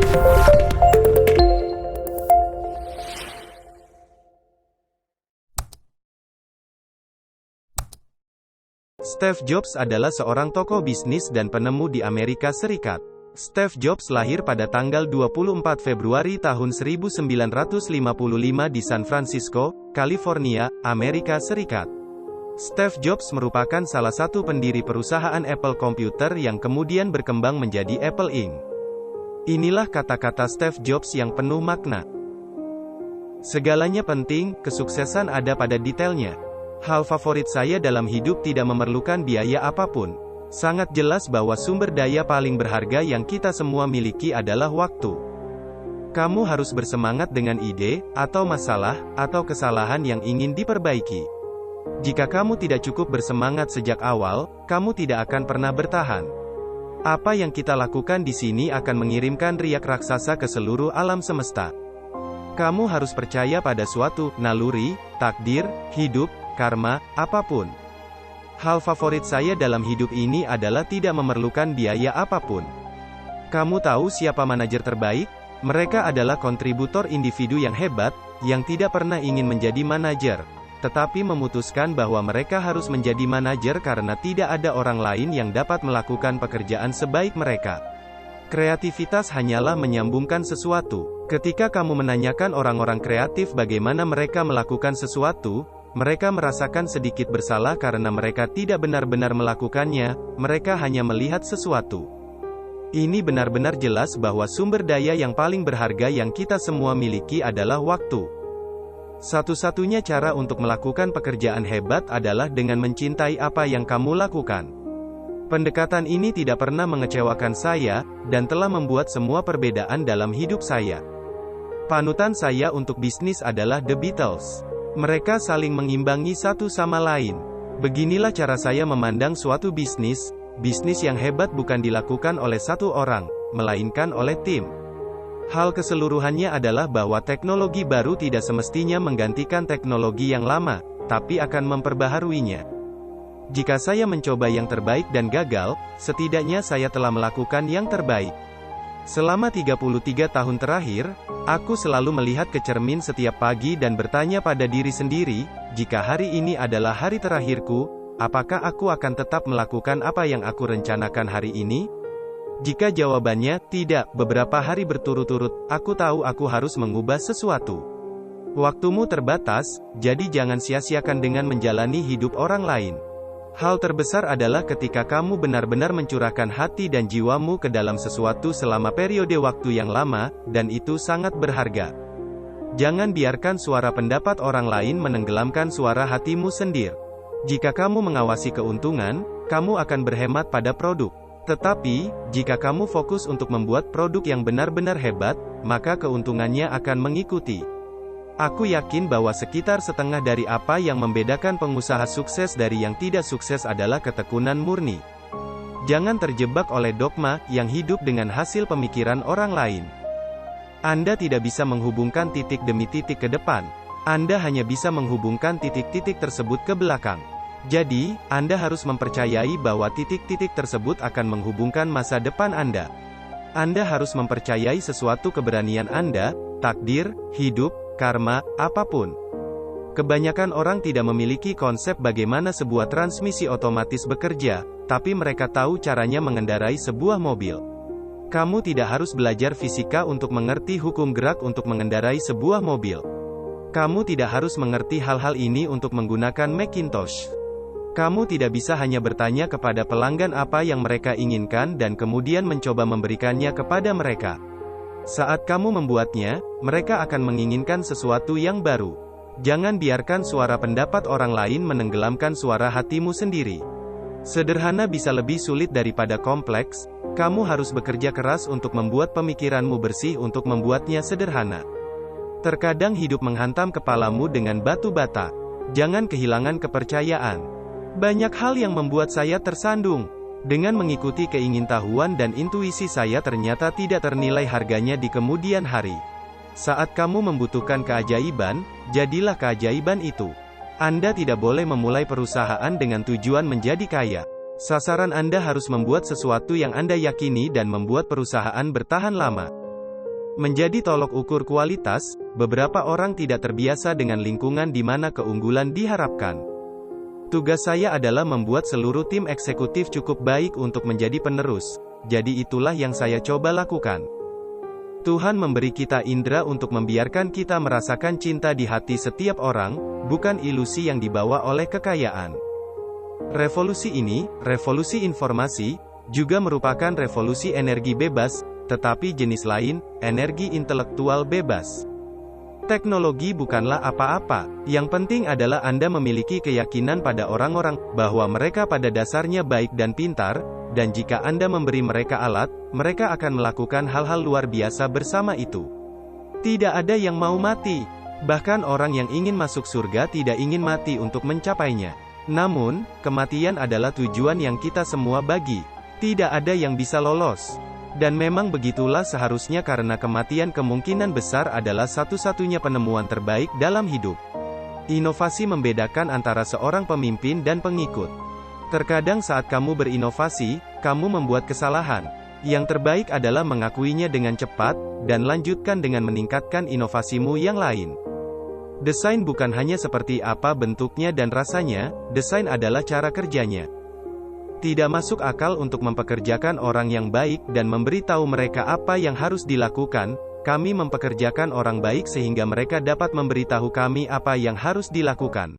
Steve Jobs adalah seorang tokoh bisnis dan penemu di Amerika Serikat. Steve Jobs lahir pada tanggal 24 Februari tahun 1955 di San Francisco, California, Amerika Serikat. Steve Jobs merupakan salah satu pendiri perusahaan Apple Computer yang kemudian berkembang menjadi Apple Inc. Inilah kata-kata Steve Jobs yang penuh makna. Segalanya penting, kesuksesan ada pada detailnya. Hal favorit saya dalam hidup tidak memerlukan biaya apapun. Sangat jelas bahwa sumber daya paling berharga yang kita semua miliki adalah waktu. Kamu harus bersemangat dengan ide, atau masalah, atau kesalahan yang ingin diperbaiki. Jika kamu tidak cukup bersemangat sejak awal, kamu tidak akan pernah bertahan. Apa yang kita lakukan di sini akan mengirimkan riak raksasa ke seluruh alam semesta. Kamu harus percaya pada suatu naluri, takdir, hidup, karma, apapun. Hal favorit saya dalam hidup ini adalah tidak memerlukan biaya apapun. Kamu tahu siapa manajer terbaik? Mereka adalah kontributor individu yang hebat, yang tidak pernah ingin menjadi manajer, tetapi memutuskan bahwa mereka harus menjadi manajer karena tidak ada orang lain yang dapat melakukan pekerjaan sebaik mereka. Kreativitas hanyalah menyambungkan sesuatu. Ketika kamu menanyakan orang-orang kreatif bagaimana mereka melakukan sesuatu, mereka merasakan sedikit bersalah karena mereka tidak benar-benar melakukannya, mereka hanya melihat sesuatu. Ini benar-benar jelas bahwa sumber daya yang paling berharga yang kita semua miliki adalah waktu. Satu-satunya cara untuk melakukan pekerjaan hebat adalah dengan mencintai apa yang kamu lakukan. Pendekatan ini tidak pernah mengecewakan saya, dan telah membuat semua perbedaan dalam hidup saya. Panutan saya untuk bisnis adalah The Beatles. Mereka saling mengimbangi satu sama lain. Beginilah cara saya memandang suatu bisnis. Bisnis yang hebat bukan dilakukan oleh satu orang, melainkan oleh tim. Hal keseluruhannya adalah bahwa teknologi baru tidak semestinya menggantikan teknologi yang lama, tapi akan memperbaharuinya. Jika saya mencoba yang terbaik dan gagal, setidaknya saya telah melakukan yang terbaik. Selama 33 tahun terakhir, aku selalu melihat ke cermin setiap pagi dan bertanya pada diri sendiri, jika hari ini adalah hari terakhirku, apakah aku akan tetap melakukan apa yang aku rencanakan hari ini? Jika jawabannya tidak, beberapa hari berturut-turut, aku tahu aku harus mengubah sesuatu. Waktumu terbatas, jadi jangan sia-siakan dengan menjalani hidup orang lain. Hal terbesar adalah ketika kamu benar-benar mencurahkan hati dan jiwamu ke dalam sesuatu selama periode waktu yang lama, dan itu sangat berharga. Jangan biarkan suara pendapat orang lain menenggelamkan suara hatimu sendiri. Jika kamu mengawasi keuntungan, kamu akan berhemat pada produk. Tetapi, jika kamu fokus untuk membuat produk yang benar-benar hebat, maka keuntungannya akan mengikuti. Aku yakin bahwa sekitar setengah dari apa yang membedakan pengusaha sukses dari yang tidak sukses adalah ketekunan murni. Jangan terjebak oleh dogma yang hidup dengan hasil pemikiran orang lain. Anda tidak bisa menghubungkan titik demi titik ke depan. Anda hanya bisa menghubungkan titik-titik tersebut ke belakang. Jadi, Anda harus mempercayai bahwa titik-titik tersebut akan menghubungkan masa depan Anda. Anda harus mempercayai sesuatu keberanian Anda, takdir, hidup, karma, apapun. Kebanyakan orang tidak memiliki konsep bagaimana sebuah transmisi otomatis bekerja, tapi mereka tahu caranya mengendarai sebuah mobil. Kamu tidak harus belajar fisika untuk mengerti hukum gerak untuk mengendarai sebuah mobil. Kamu tidak harus mengerti hal-hal ini untuk menggunakan Macintosh. Kamu tidak bisa hanya bertanya kepada pelanggan apa yang mereka inginkan dan kemudian mencoba memberikannya kepada mereka. Saat kamu membuatnya, mereka akan menginginkan sesuatu yang baru. Jangan biarkan suara pendapat orang lain menenggelamkan suara hatimu sendiri. Sederhana bisa lebih sulit daripada kompleks, kamu harus bekerja keras untuk membuat pemikiranmu bersih untuk membuatnya sederhana. Terkadang hidup menghantam kepalamu dengan batu bata. Jangan kehilangan kepercayaan. Banyak hal yang membuat saya tersandung. Dengan mengikuti keingintahuan dan intuisi saya ternyata tidak ternilai harganya di kemudian hari. Saat kamu membutuhkan keajaiban, jadilah keajaiban itu. Anda tidak boleh memulai perusahaan dengan tujuan menjadi kaya. Sasaran Anda harus membuat sesuatu yang Anda yakini dan membuat perusahaan bertahan lama. Menjadi tolok ukur kualitas, beberapa orang tidak terbiasa dengan lingkungan di mana keunggulan diharapkan. Tugas saya adalah membuat seluruh tim eksekutif cukup baik untuk menjadi penerus. Jadi itulah yang saya coba lakukan. Tuhan memberi kita indera untuk membiarkan kita merasakan cinta di hati setiap orang, bukan ilusi yang dibawa oleh kekayaan. Revolusi ini, revolusi informasi, juga merupakan revolusi energi bebas, tetapi jenis lain, energi intelektual bebas. Teknologi bukanlah apa-apa, yang penting adalah Anda memiliki keyakinan pada orang-orang, bahwa mereka pada dasarnya baik dan pintar, dan jika Anda memberi mereka alat, mereka akan melakukan hal-hal luar biasa bersama itu. Tidak ada yang mau mati. Bahkan orang yang ingin masuk surga tidak ingin mati untuk mencapainya. Namun, kematian adalah tujuan yang kita semua bagi. Tidak ada yang bisa lolos. Dan memang begitulah seharusnya karena kematian kemungkinan besar adalah satu-satunya penemuan terbaik dalam hidup. Inovasi membedakan antara seorang pemimpin dan pengikut. Terkadang saat kamu berinovasi, kamu membuat kesalahan. Yang terbaik adalah mengakuinya dengan cepat, dan lanjutkan dengan meningkatkan inovasimu yang lain. Desain bukan hanya seperti apa bentuknya dan rasanya, desain adalah cara kerjanya. Tidak masuk akal untuk mempekerjakan orang yang baik dan memberitahu mereka apa yang harus dilakukan. Kami mempekerjakan orang baik sehingga mereka dapat memberitahu kami apa yang harus dilakukan.